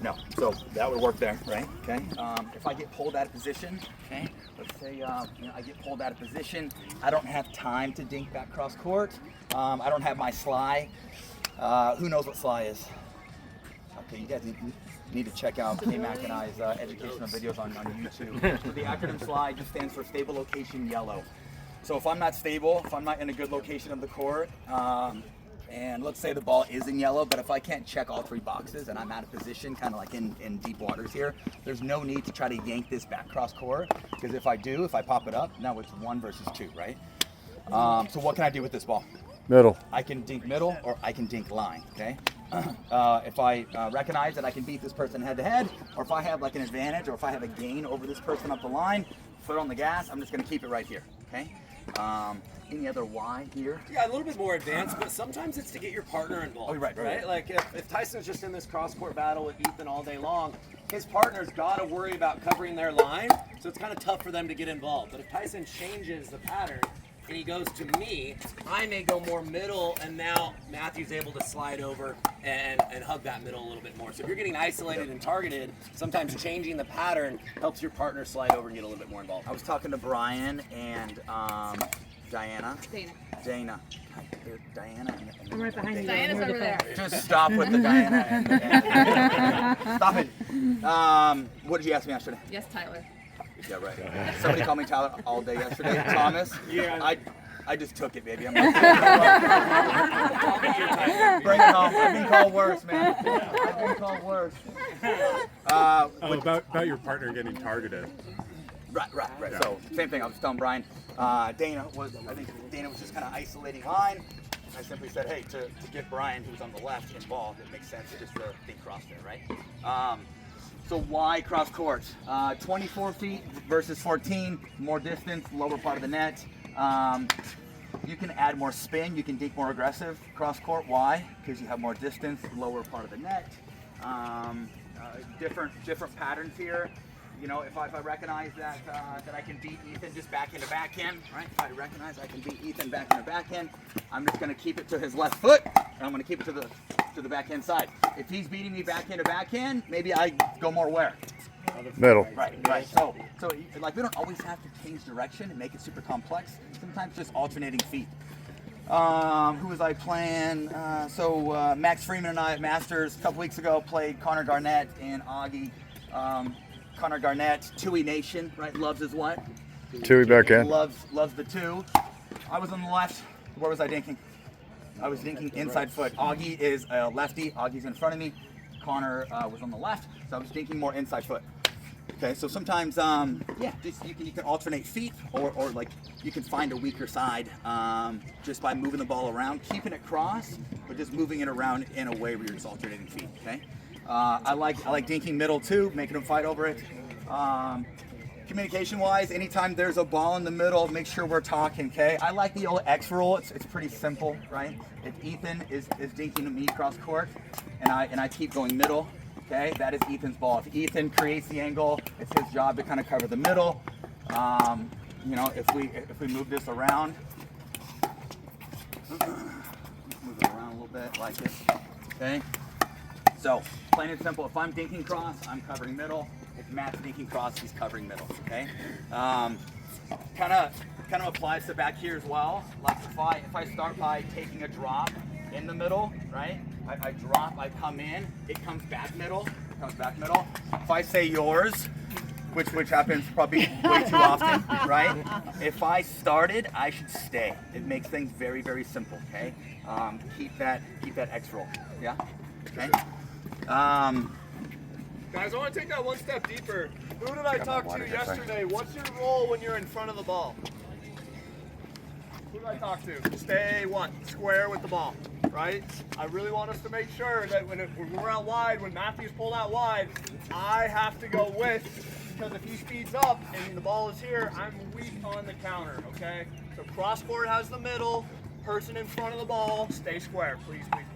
No. So that would work there, right? Okay. If I get pulled out of position, okay, let's say I get pulled out of position, I don't have time to dink back cross court. I don't have my sly. Who knows what sly is? Okay, you guys need to check out K-Mac and I's educational videos on YouTube. So the acronym SLY just stands for stable location yellow. So if I'm not stable, if I'm not in a good location of the court, and let's say the ball is in yellow, but if I can't check all 3 boxes and I'm out of position, kind of like in deep waters here, there's no need to try to yank this back cross court, because if I pop it up, now it's 1 versus 2, right? So what can I do with this ball? Middle. I can dink middle or I can dink line, okay? If I recognize that I can beat this person head to head, or if I have like an advantage, or if I have a gain over this person up the line, foot on the gas, I'm just gonna keep it right here, okay? Any other why here? Yeah, a little bit more advanced, but sometimes it's to get your partner involved. Oh, right. Like if Tyson's just in this cross-court battle with Ethan all day long, his partner's got to worry about covering their line, so it's kind of tough for them to get involved. But if Tyson changes the pattern and he goes to me, I may go more middle, and now Matthew's able to slide over and hug that middle a little bit more. So if you're getting isolated and targeted, sometimes changing the pattern helps your partner slide over and get a little bit more involved. I was talking to Brian and Dana. I'm right behind you. Diana's over there. Just stop with the Diana. Stop it. What did you ask me yesterday? Yes, Tyler. Yeah, right. Somebody called me Tyler all day yesterday. Thomas. Yeah. I just took it, baby. I'm like, bring it home. I've been called worse, man. I've been called worse. About your partner getting targeted. Right. Yeah. So same thing. I was telling Brian. Dana was just kind of isolating line. I simply said, hey, to get Brian, who's on the left, involved, it makes sense just to think cross there, right? So why cross court? 24 feet versus 14, more distance, lower part of the net. You can add more spin, you can dink more aggressive cross court. Why? Because you have more distance, lower part of the net. Different patterns here. You know, if I recognize that I can beat Ethan just backhand to backhand, right? If I recognize I can beat Ethan backhand to backhand, I'm just going to keep it to his left foot, and I'm going to keep it to the backhand side. If he's beating me backhand to backhand, maybe I go more where? Middle. Right. So like we don't always have to change direction and make it super complex. Sometimes just alternating feet. Who was I playing? Max Freeman and I at Masters a couple weeks ago played Connor Garnett and Augie. Connor Garnett, Tui Nation, right? Loves his what? Tui backhand. Loves the 2. I was on the left. Where was I dinking? I was dinking inside foot. Augie is a lefty. Augie's in front of me. Connor was on the left, so I was dinking more inside foot. Okay, so sometimes, just you can alternate feet, or like you can find a weaker side just by moving the ball around, keeping it cross, but just moving it around in a way where you're just alternating feet. Okay. I like dinking middle too, making them fight over it. Communication-wise, anytime there's a ball in the middle, make sure we're talking, okay? I like the old X rule. It's pretty simple, right? If Ethan is dinking to me cross court, and I keep going middle, okay, that is Ethan's ball. If Ethan creates the angle, it's his job to kind of cover the middle. You know, if we move this around, move it around a little bit like this, okay? So, plain and simple, if I'm dinking cross, I'm covering middle. If Matt's dinking cross, he's covering middle, okay? Kind of applies to back here as well. Like if I start by taking a drop in the middle, right? I drop, I come in, it comes back middle. If I say yours, which happens probably way too often, right? If I started, I should stay. It makes things very, very simple, okay? Keep that X roll, yeah? Okay? Guys, I want to take that one step deeper. Who did I talk to yesterday? What's your role when you're in front of the ball? Who did I talk to? Stay what? Square with the ball, right? I really want us to make sure that when we're out wide, when Matthew's pulled out wide, I have to go with, because if he speeds up and the ball is here, I'm weak on the counter, okay? So cross court has the middle, person in front of the ball, stay square, please. Like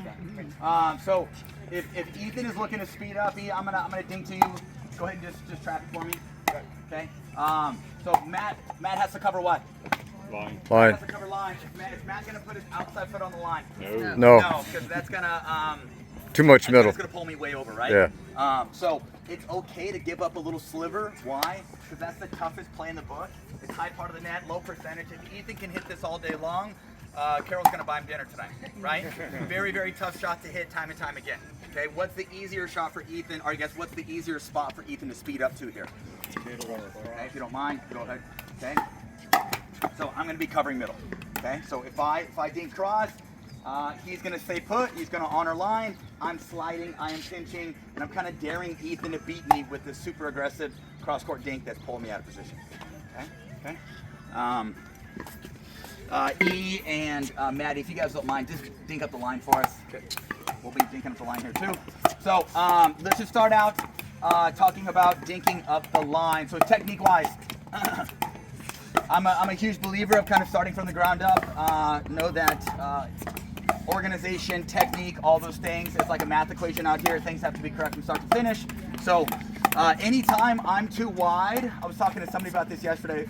that. So if Ethan is looking to speed up, I'm gonna dink to you. Go ahead and just trap it for me. Okay. So Matt has to cover what? Line. Matt has to cover line. Is Matt gonna put his outside foot on the line? No. No, because that's gonna Too much and middle. It's gonna pull me way over, right? Yeah. So it's okay to give up a little sliver. Why? Because that's the toughest play in the book. It's high part of the net, low percentage. If Ethan can hit this all day long, Carol's gonna buy him dinner tonight, right? Very, very tough shot to hit time and time again. Okay, what's the easier shot for Ethan, or I guess what's the easier spot for Ethan to speed up to here? Okay, if you don't mind, go ahead. Okay, so I'm gonna be covering middle. Okay, so if I dink cross, he's gonna stay put, he's gonna honor line, I'm sliding, I am pinching, and I'm kind of daring Ethan to beat me with this super aggressive cross-court dink that's pulling me out of position. Okay, E and Maddie, if you guys don't mind, just dink up the line for us. Okay. We'll be dinking up the line here too. So let's just start out talking about dinking up the line. So technique-wise, I'm a huge believer of kind of starting from the ground up. Know that organization, technique, all those things, it's like a math equation out here. Things have to be correct from start to finish. So anytime I'm too wide, I was talking to somebody about this yesterday.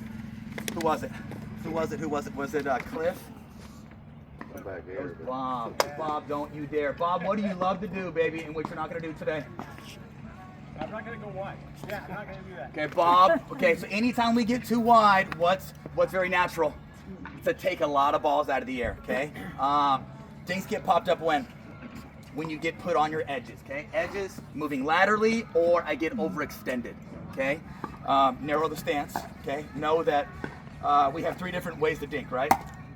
Who was it? Was it Cliff? It was Bob. Bob, don't you dare. Bob, what do you love to do, baby, and what you're not going to do today? I'm not going to go wide. Yeah, I'm not going to do that. Okay, Bob. Okay, so anytime we get too wide, what's very natural? To take a lot of balls out of the air, okay? Things get popped up when you get put on your edges, okay? Edges, moving laterally, or I get overextended, okay? Narrow the stance, okay? Know that we have 3 different ways to dink, right?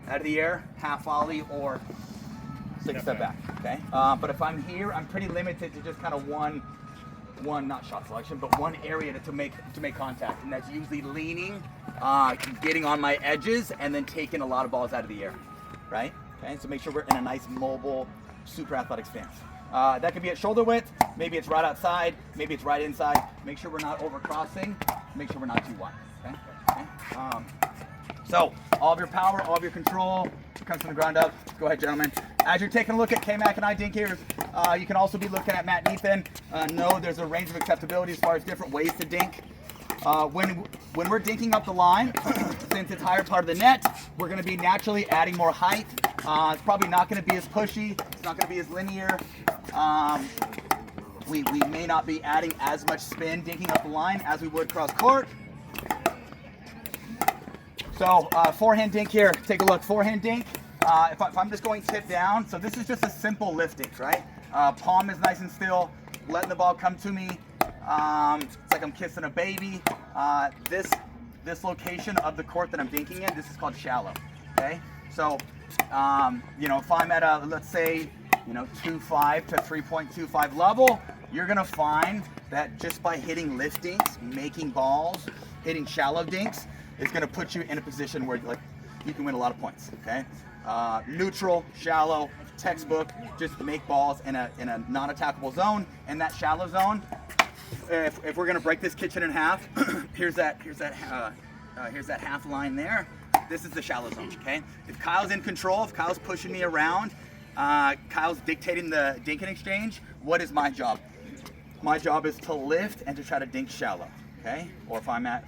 Out of the air, half volley, or 6 step back, okay? But if I'm here, I'm pretty limited to just kind of one not shot selection, but one area to make contact, and that's usually leaning, getting on my edges, and then taking a lot of balls out of the air, right? Okay, so make sure we're in a nice mobile, super athletic stance. That could be at shoulder width, maybe it's right outside, maybe it's right inside. Make sure we're not overcrossing, make sure we're not too wide, okay? So all of your power, all of your control comes from the ground up. Go ahead, gentlemen. As you're taking a look at K-Mac and I dink here, you can also be looking at Matt and Ethan. Know there's a range of acceptability as far as different ways to dink. When we're dinking up the line, since it's higher part of the net, we're going to be naturally adding more height. It's probably not going to be as pushy. It's not going to be as linear. We may not be adding as much spin dinking up the line as we would cross court. So forehand dink here, take a look, forehand dink. If I'm just going tip down, so this is just a simple lift dink, right? Palm is nice and still, letting the ball come to me. It's like I'm kissing a baby. This location of the court that I'm dinking in, this is called shallow, okay? So, if I'm at a, let's say, 2.5 to 3.25 level, you're gonna find that just by hitting lift dinks, making balls, hitting shallow dinks, it's going to put you in a position where you can win a lot of points. Okay, neutral, shallow, textbook. Just make balls in a non-attackable zone. And that shallow zone, if we're going to break this kitchen in half, here's that half line there. This is the shallow zone. Okay, if Kyle's in control, if Kyle's pushing me around, Kyle's dictating the dinking exchange. What is my job? My job is to lift and to try to dink shallow. Okay, or if I'm at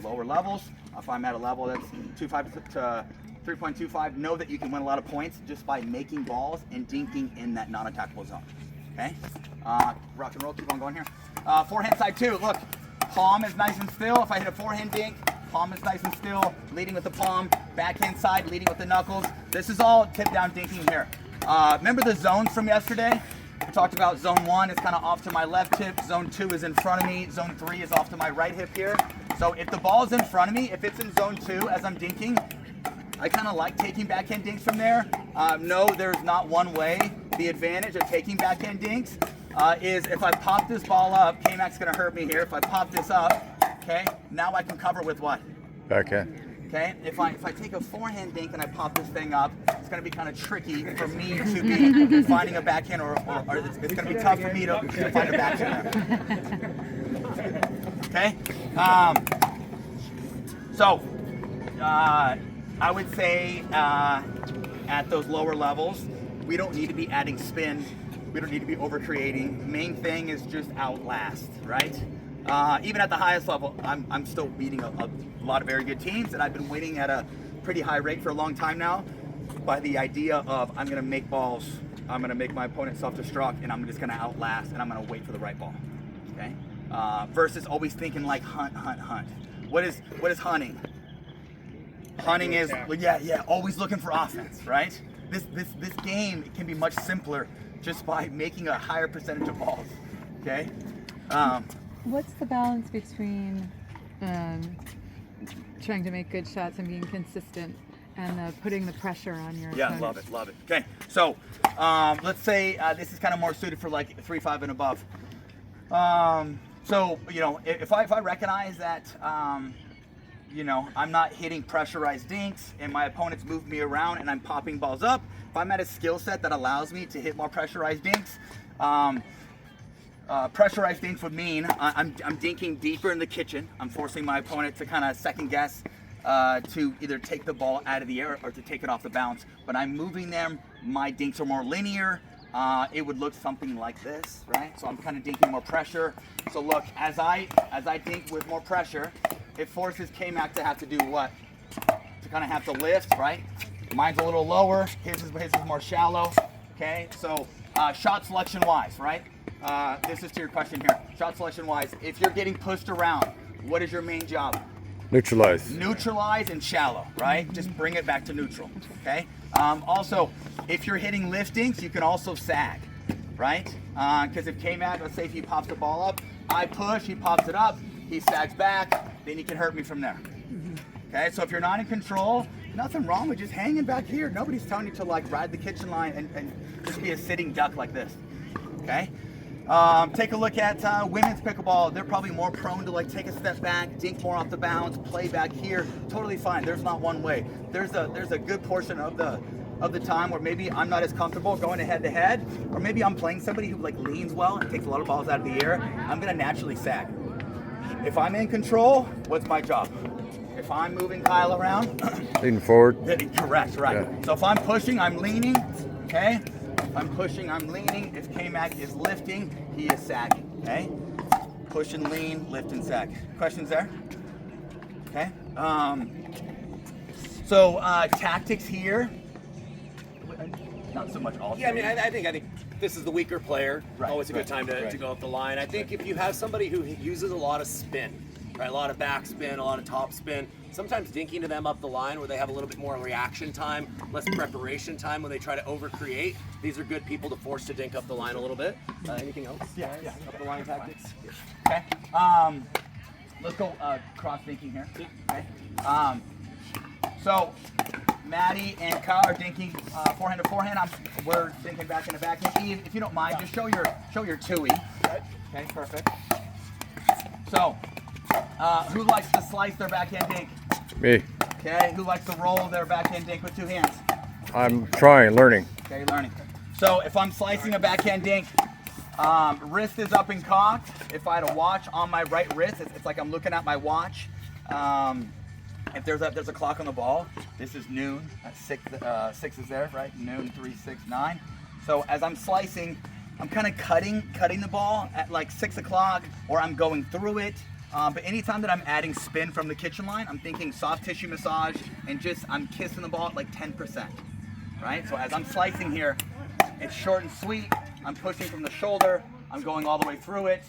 lower levels, if I'm at a level that's 2.5 to 3.25, know that you can win a lot of points just by making balls and dinking in that non-attackable zone. Okay, rock and roll, keep on going here. Forehand side too. Look, palm is nice and still. If I hit a forehand dink, palm is nice and still, leading with the palm. Backhand side, leading with the knuckles. This is all tip down dinking here. Remember the zones from yesterday? We talked about zone 1 is kind of off to my left hip, zone 2 is in front of me, zone 3 is off to my right hip here. So if the ball is in front of me, if it's in zone 2 as I'm dinking, I kind of like taking backhand dinks from there. No, there's not one way. The advantage of taking backhand dinks is if I pop this ball up, K-Mac's going to hurt me here. If I pop this up, okay, now I can cover with what? Backhand. Okay, if I take a forehand dink and I pop this thing up, it's going to be kind of tricky for me to be finding a backhand, or it's going to be tough for me to find a backhand. Okay, so I would say at those lower levels, we don't need to be adding spin. We don't need to be overcreating. Main thing is just outlast, right? Even at the highest level, I'm still beating a lot of very good teams, and I've been winning at a pretty high rate for a long time now by the idea of I'm going to make balls I'm gonna make my opponent self-destruct, and I'm just gonna outlast, and I'm gonna wait for the right ball. Okay. Versus always thinking like hunt. What is hunting? Hunting is always looking for offense, right? This game, it can be much simpler just by making a higher percentage of balls. Okay. What's the balance between trying to make good shots and being consistent, and putting the pressure on your opponent? Love it. Okay, so let's say this is kind of more suited for like 3-5 and above. So you know, if I recognize that you know, I'm not hitting pressurized dinks and my opponent's moved me around and I'm popping balls up, if I'm at a skill set that allows me to hit more pressurized dinks, pressurized dinks would mean I'm dinking deeper in the kitchen. I'm forcing my opponent to kind of second guess to either take the ball out of the air or to take it off the bounce. But I'm moving them. My dinks are more linear. It would look something like this, right? So I'm kind of dinking more pressure. So look, as I dink with more pressure, it forces K-Mac to have to do what? To kind of have to lift, right? Mine's a little lower. His is more shallow. Okay, so shot selection wise, right? This is to your question here. Shot selection wise, if you're getting pushed around, what is your main job? Neutralize. Neutralize and shallow, right? Just bring it back to neutral, okay? Also, if you're hitting liftings, you can also sag, right? Because if K-Mac, let's say if he pops the ball up, I push, he pops it up, he sags back, then he can hurt me from there. Okay, so if you're not in control, nothing wrong with just hanging back here. Nobody's telling you to like ride the kitchen line and just be a sitting duck like this, okay? Take a look at women's pickleball. They're probably more prone to like take a step back, dink more off the bounce, play back here. Totally fine. There's not one way. There's a good portion of the time where maybe I'm not as comfortable going head to head, or maybe I'm playing somebody who like leans well and takes a lot of balls out of the air. I'm gonna naturally sag. If I'm in control, what's my job? If I'm moving Kyle around, Leaning forward. correct, right. Yeah. So if I'm pushing, I'm leaning, okay? If I'm pushing, I'm leaning. If K-Mac is lifting, he is sagging, okay? Push and lean, lift and sag. Questions there? Okay. So tactics here, not so much all. Yeah, I mean, I think this is the weaker player. Right, Always a good time to right. go up the line. I think if you have somebody who uses a lot of spin, right, a lot of back spin, a lot of top spin, sometimes dinking to them up the line where they have a little bit more reaction time, less preparation time when they try to overcreate. These are good people to force to dink up the line a little bit. Anything else? Yeah. Up the line tactics? Okay. Let's go cross thinking here. Okay. So Maddie and Kyle are dinking forehand to forehand. We're thinking backhand to backhand. Eve, if you don't mind, just show your tui. Okay, perfect. So, who likes to slice their backhand dink? Me. Okay, who likes to roll their backhand dink with two hands? I'm trying, learning. Okay, learning. So if I'm slicing a backhand dink, wrist is up and cocked. If I had a watch on my right wrist, it's like I'm looking at my watch. If there's a clock on the ball, this is noon. That's six is there, right? Noon, 3, 6, 9. So as I'm slicing, I'm kind of cutting the ball at like 6 o'clock, or I'm going through it. But anytime that I'm adding spin from the kitchen line, I'm thinking soft tissue massage and just I'm kissing the ball at like 10%, right? So as I'm slicing here, it's short and sweet. I'm pushing from the shoulder. I'm going all the way through it.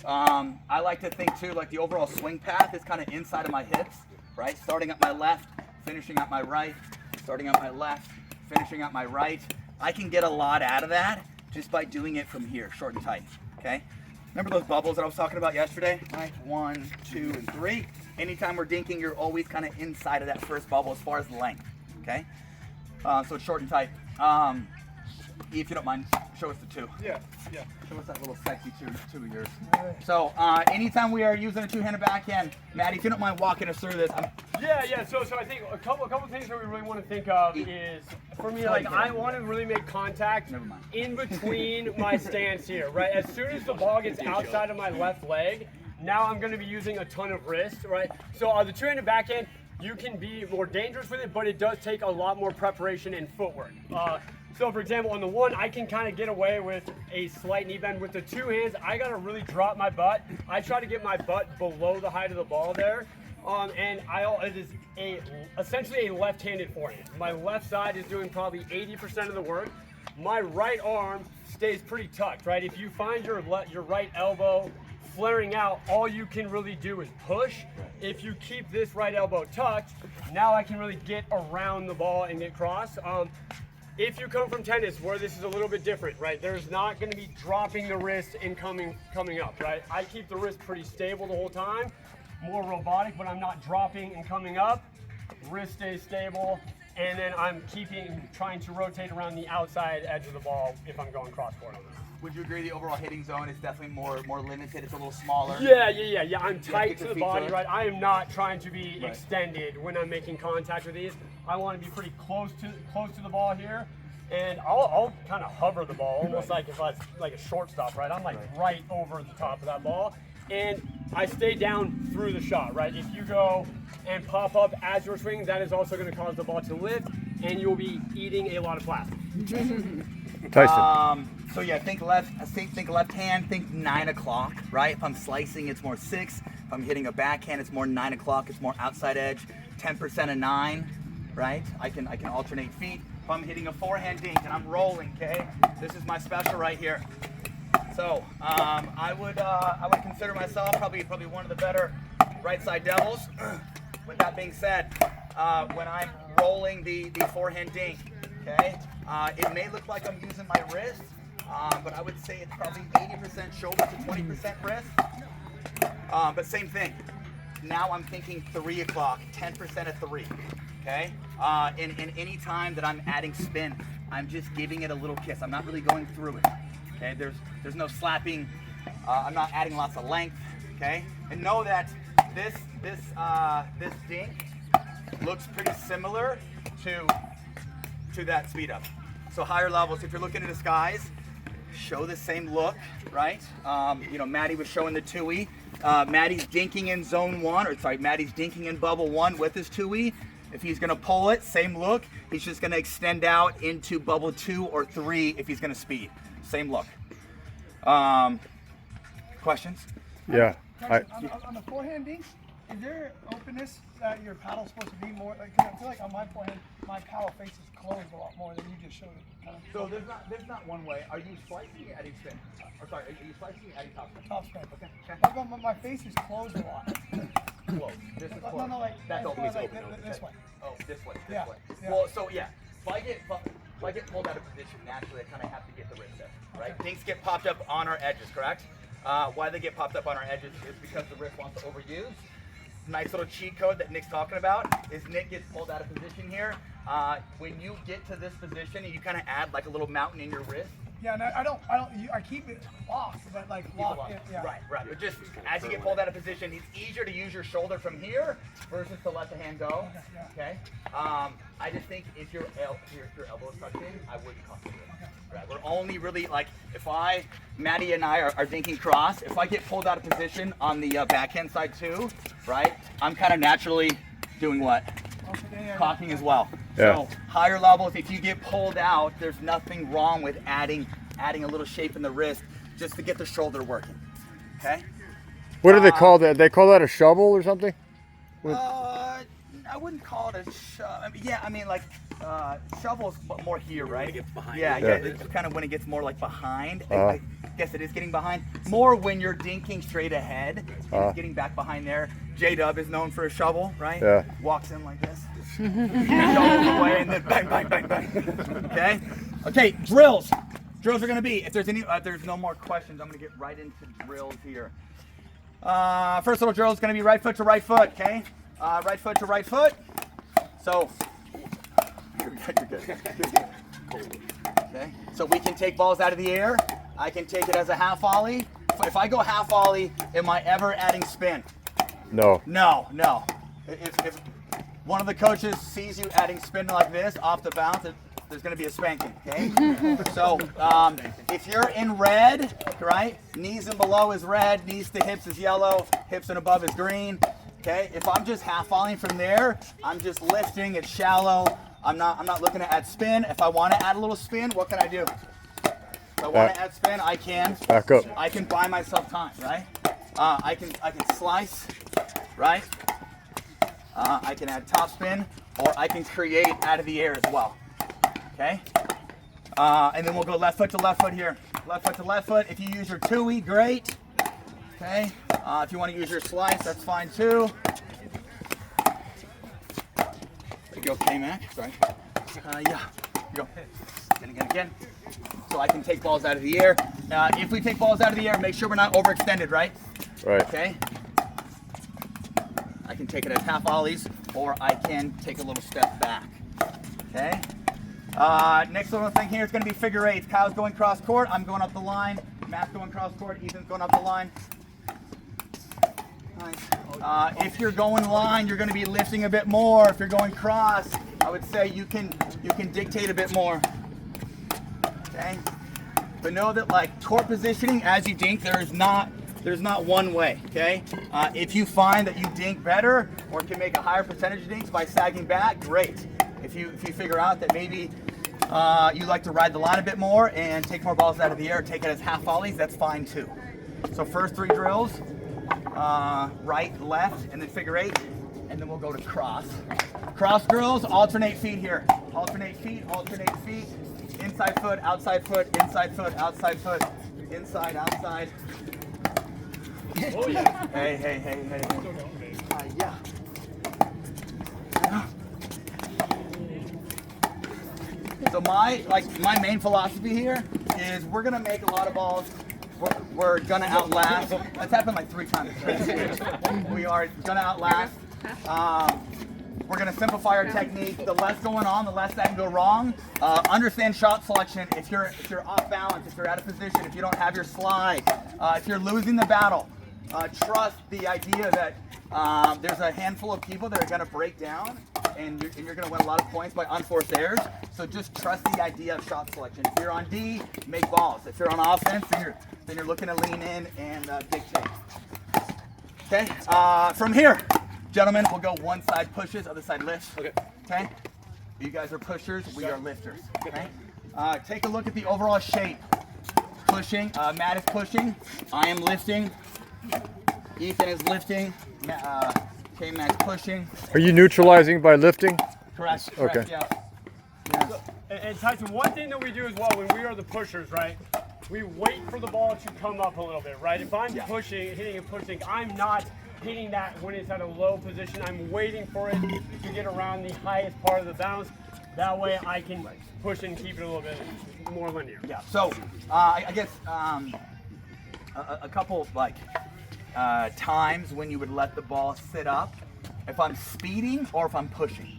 I like to think too, like the overall swing path is kind of inside of my hips, right? Starting at my left, finishing at my right, starting at my left, finishing at my right. I can get a lot out of that just by doing it from here, short and tight, okay? Remember those bubbles that I was talking about yesterday? Right, 1, 2, and 3. Anytime we're dinking, you're always kind of inside of that first bubble as far as length, okay? So it's short and tight. If you don't mind, show us the 2. Yeah. Show us that little sexy two of yours. So anytime we are using a two-handed backhand, Maddie, if you don't mind walking us through this. Yeah. So I think a couple things that we really want to think of is, for me, like I want to really make contact in between my stance here, right? As soon as the ball gets outside of my left leg, now I'm going to be using a ton of wrist, right? So the two-handed backhand, you can be more dangerous with it, but it does take a lot more preparation and footwork. So for example, on the one, I can kind of get away with a slight knee bend. With the two hands, I got to really drop my butt. I try to get my butt below the height of the ball there. And it is essentially a left-handed forehand. My left side is doing probably 80% of the work. my right arm stays pretty tucked, right? If you find your right elbow flaring out, all you can really do is push. If you keep this right elbow tucked, now I can really get around the ball and get cross. If you come from tennis, where this is a little bit different, right? There's not going to be dropping the wrist and coming up, right? I keep the wrist pretty stable the whole time, more robotic, but I'm not dropping and coming up. Wrist stays stable, and then I'm trying to rotate around the outside edge of the ball if I'm going cross court on this. Would you agree the overall hitting zone is definitely more limited? It's a little smaller. Yeah. I'm tight to the feet body, to it. right? I am not trying to be extended when I'm making contact with these. I want to be pretty close to the ball here, and I'll kind of hover the ball, almost like if I was like a shortstop, right? I'm like right over the top of that ball, and I stay down through the shot, right? If you go and pop up as you're swinging, that is also going to cause the ball to lift, and you'll be eating a lot of plastic. Tyson. So yeah, think left hand, think 9 o'clock, right? If I'm slicing, it's more 6. If I'm hitting a backhand, it's more 9 o'clock. It's more outside edge, 10% of 9, right? I can alternate feet. If I'm hitting a forehand dink and I'm rolling, okay? This is my special right here. So I would consider myself probably one of the better right side devils. With that being said, when I'm rolling the forehand dink, okay, it may look like I'm using my wrist, but I would say it's probably 80% shoulder to 20% wrist. But same thing. Now I'm thinking 3 o'clock, 10% of 3. Okay. In any time that I'm adding spin, I'm just giving it a little kiss. I'm not really going through it. Okay. There's no slapping. I'm not adding lots of length. Okay. And know that this dink looks pretty similar to that speed up. So higher levels, if you're looking at the skies, show the same look, right? Maddie was showing the two-E. Maddie's dinking in zone 1, Maddie's dinking in bubble 1 with his two-E. If he's gonna pull it, same look. He's just gonna extend out into bubble 2 or 3 if he's gonna speed. Same look. Questions? Yeah. On the forehand dink, is there openness that your paddle's supposed to be more? Like, 'cause I feel like on my forehand, my paddle face is closed a lot more than you just showed it. Kind of. So there's not one way. Are you slicing or adding spin? Are you slicing or adding top spin? Top spin. Okay. Like, my face is closed a lot. Close. This is close. No, like That's it's always like open. this way. Oh, this way. Yeah, Way. yeah. Well, so yeah, if I get pulled out of position, naturally I kind of have to get the wrist there, right? Dinks get popped up on our edges, correct? Why they get popped up on our edges is because the wrist wants to overuse. Nice little cheat code that Nick's talking about is Nick gets pulled out of position here. When you get to this position, you kind of add like a little mountain in your wrist. Yeah, no, I keep it locked, but like locked. Yeah. Right. But just as you get pulled out of position, it's easier to use your shoulder from here versus to let the hand go. Okay. I just think if your elbow is tucked in, I wouldn't cross it. Right. We're only really like Maddie and I are dinking cross. If I get pulled out of position on the backhand side too, right? I'm kind of naturally doing what? Cocking as well. Yeah. So higher levels, if you get pulled out, there's nothing wrong with adding a little shape in the wrist just to get the shoulder working. Okay? What do they call that? They call that a shovel or something? I wouldn't call it a shovels more here, right? It gets behind. Yeah, Yeah. it's kind of when it gets more like behind. I guess it is getting behind. More when you're dinking straight ahead. It's getting back behind there. J-Dub is known for a shovel, right? Yeah. Walks in like this. Shovels away and then bang, bang, bang, bang. Okay? Okay, drills. Drills are going to be, if there's no more questions, I'm going to get right into drills here. First little drill is going to be right foot to right foot, okay? Right foot to right foot. So, you're good. Okay, so we can take balls out of the air. I can take it as a half volley. If I go half volley, am I ever adding spin? No. No. If one of the coaches sees you adding spin like this off the bounce, there's going to be a spanking, okay? So if you're in red, right, knees and below is red, knees to hips is yellow, hips and above is green, okay? If I'm just half volleying from there, I'm just lifting, it's shallow. I'm not looking to add spin. If I want to add a little spin, what can I do? If I want to add spin, I can. Back up. I can buy myself time, right? I can slice, right? I can add top spin, or I can create out of the air as well. Okay. And then we'll go left foot to left foot here. Left foot to left foot. If you use your two-week, great. Okay. If you want to use your slice, that's fine too. There you go, K-Mac. Sorry. Yeah. Here you go. Again. So I can take balls out of the air. If we take balls out of the air, make sure we're not overextended, right? Right. Okay. I can take it as half ollies, or I can take a little step back. Okay. Next little thing here is going to be figure eights. Kyle's going cross court. I'm going up the line. Matt's going cross court. Ethan's going up the line. Nice. If you're going line, you're going to be lifting a bit more. If you're going cross, I would say you can dictate a bit more. Okay. But know that like court positioning as you dink, there's not one way. Okay. If you find that you dink better or can make a higher percentage of dinks by sagging back, great. If you figure out that maybe you like to ride the line a bit more and take more balls out of the air, take it as half volleys, that's fine too. So first 3 drills, right, left, and then figure eight, and then we'll go to cross. Cross drills, alternate feet here. Alternate feet, inside foot, outside foot, inside foot, outside foot, inside, outside. Oh yeah. Hey. Yeah. So my main philosophy here is we're gonna make a lot of balls. We're gonna outlast. That's happened like 3 times. We are gonna outlast. We're gonna simplify our technique. The less going on, the less that can go wrong. Understand shot selection. If you're off balance, if you're out of position, if you don't have your slide, if you're losing the battle, trust the idea that there's a handful of people that are gonna break down, and you're gonna win a lot of points by unforced errors. So just trust the idea of shot selection. If you're on D, make balls. If you're on offense, then you're looking to lean in and dictate. Okay. From here, gentlemen, we'll go one side pushes, other side lifts. Okay. Okay. You guys are pushers. We are lifters. Okay. Take a look at the overall shape. Pushing. Matt is pushing. I am lifting. Ethan is lifting. K-Mac's pushing. Are you neutralizing by lifting? Correct. Okay. Yeah. And Tyson, one thing that we do as well when we are the pushers, right? We wait for the ball to come up a little bit, right? If I'm hitting and pushing, I'm not hitting that when it's at a low position. I'm waiting for it to get around the highest part of the bounce. That way I can push and keep it a little bit more linear. Yeah. So I guess a couple times when you would let the ball sit up, if I'm speeding or if I'm pushing,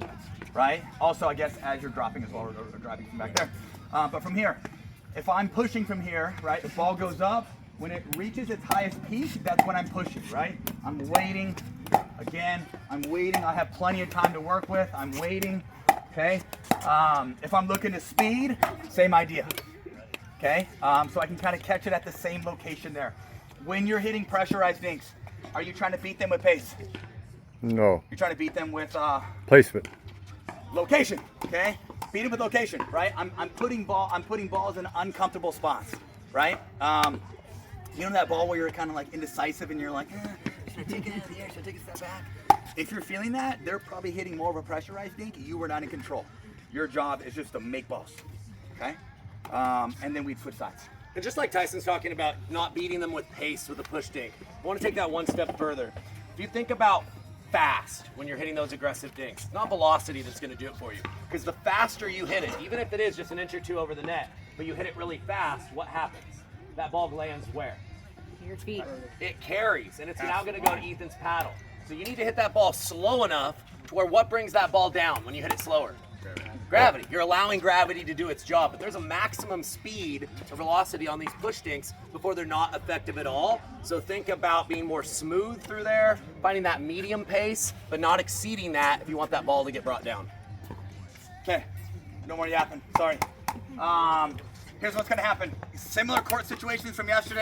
right? Also, I guess as you're dropping as well, or driving from back there. But from here, if I'm pushing from here, right, the ball goes up. When it reaches its highest peak, that's when I'm pushing, right? I'm waiting. Again, I'm waiting. I have plenty of time to work with. I'm waiting, okay? If I'm looking to speed, same idea, okay? So I can kind of catch it at the same location there. When you're hitting pressurized dinks, are you trying to beat them with pace? No. You're trying to beat them with Placement. location, okay? Beat them with location, right? I'm putting balls in uncomfortable spots, right? You know that ball where you're kind of like indecisive and you're like, should I take it out of the air? Should I take a step back? If you're feeling that, they're probably hitting more of a pressurized dink. You were not in control. Your job is just to make balls, okay? And then we'd switch sides. And just like Tyson's talking about not beating them with pace with a push dink, I want to take that one step further. If you think about fast when you're hitting those aggressive dinks, it's not velocity that's going to do it for you. Because the faster you hit it, even if it is just an inch or two over the net, but you hit it really fast, what happens? That ball lands where? Your feet. It carries, and it's now going to go to Ethan's paddle. So you need to hit that ball slow enough to where what brings that ball down when you hit it slower? Gravity. You're allowing gravity to do its job, but there's a maximum speed or velocity on these push dinks before they're not effective at all. So think about being more smooth through there, finding that medium pace, but not exceeding that if you want that ball to get brought down. Okay, no more yapping, sorry. Here's what's gonna happen. Similar court situations from yesterday